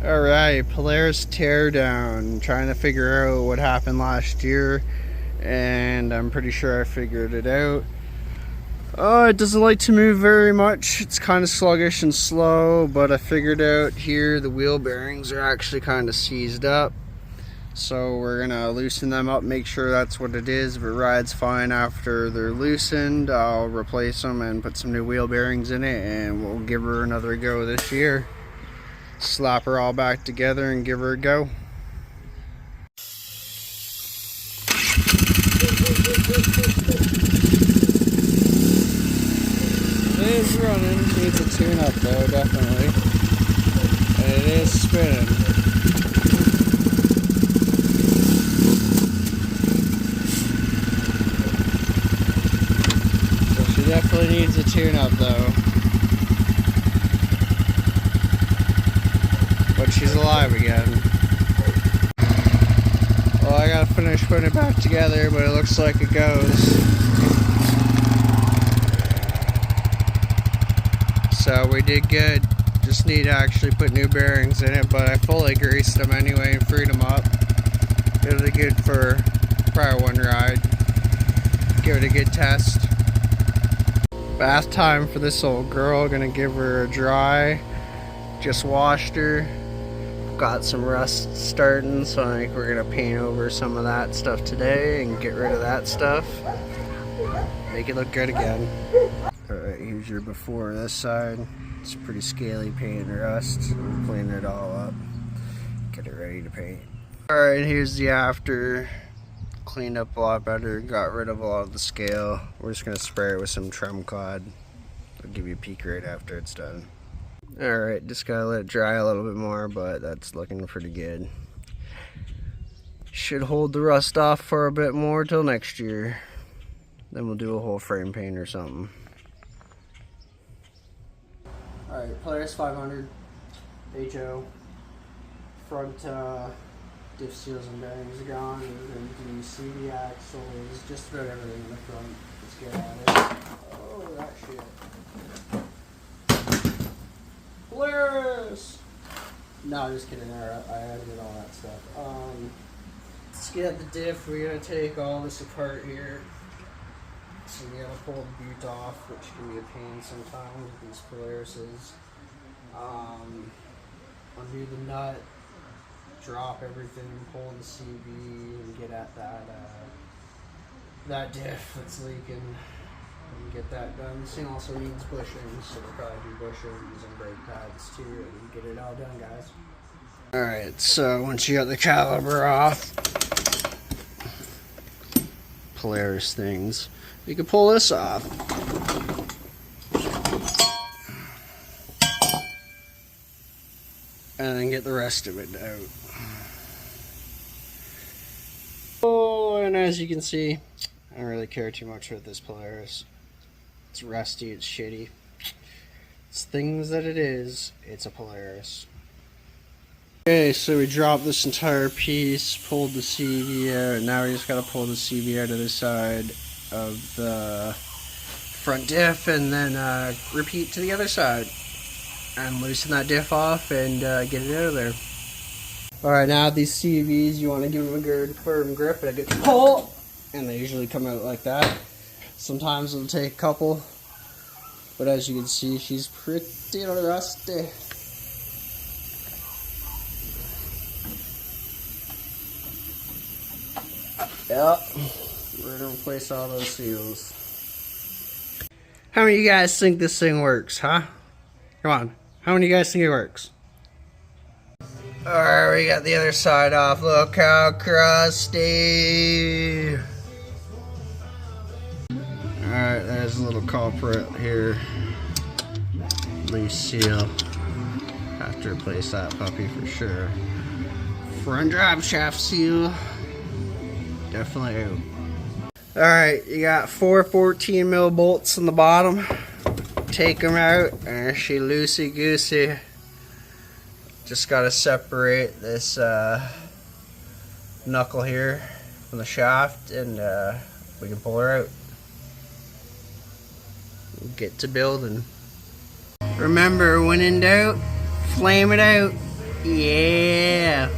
Alright, Polaris teardown. Trying to figure out what happened last year, and I'm pretty sure I figured it out. It doesn't like to move very much. It's kind of sluggish and slow, but I figured out here the wheel bearings are actually kind of seized up. So we're gonna loosen them up, make sure that's what it is. If it rides fine after they're loosened, I'll replace them and put some new wheel bearings in it, and we'll give her another go this year. Slap her all back together and give her a go. It is running, needs a tune up though, definitely. And it is spinning. So she definitely needs a tune up though. But she's alive again. Well, I gotta finish putting it back together, but it looks like it goes. So we did good. Just need to actually put new bearings in it, but I fully greased them anyway and freed them up. It was good for probably one ride. Give it a good test. Bath time for this old girl. Gonna give her a dry. Just washed her. Got some rust starting, so I think we're gonna paint over some of that stuff today and get rid of that stuff. Make it look good again. Alright, here's your before this side. It's pretty scaly paint and rust. Clean it all up. Get it ready to paint. Alright, here's the after. Cleaned up a lot better. Got rid of a lot of the scale. We're just gonna spray it with some trim cloud. I'll give you a peek right after it's done. Alright, just gotta let it dry a little bit more, but that's looking pretty good. Should hold the rust off for a bit more till next year. Then we'll do a whole frame paint or something. Alright, Polaris 500 HO. Front diff seals and bearings are gone. We're going to do CV axles, just about everything in the front. Let's get at it. Oh, that shit. Polaris! No, just kidding. I did all that stuff. Let's get at the diff. We're going to take all this apart here. So we gotta pull the butte off, which can be a pain sometimes with these Polarises. Undo the nut, drop everything, pull the CV, and get at that diff that's leaking, and get that done. This thing also needs bushings, so we'll probably do bushings and brake pads too, and get it all done, guys. Alright, so once you got the caliper off, Polaris things, you can pull this off. And then get the rest of it out. Oh, and as you can see, I don't really care too much with this Polaris. It's rusty, it's shitty. It's things that it is, it's a Polaris. Okay, so we dropped this entire piece, pulled the CV out, and now we just gotta pull the CV out of the side of the front diff, and then repeat to the other side and loosen that diff off and get it out of there. Alright, now these CVs, you want to give them a good firm grip and a good pull, and they usually come out like that. Sometimes it'll take a couple, but as you can see, she's pretty rusty. Yep. We're gonna replace all those seals. How many of you guys think this thing works, huh? Come on. How many of you guys think it works? Alright, we got the other side off. Look how crusty. Alright, there's a little culprit here. Loose seal. Have to replace that puppy for sure. Front drive shaft seal. Definitely out. Alright, you got 4 14 mil bolts in the bottom. Take them out, and she loosey goosey. Just gotta separate this knuckle here from the shaft, and we can pull her out. We'll get to building. Remember, when in doubt, flame it out. Yeah.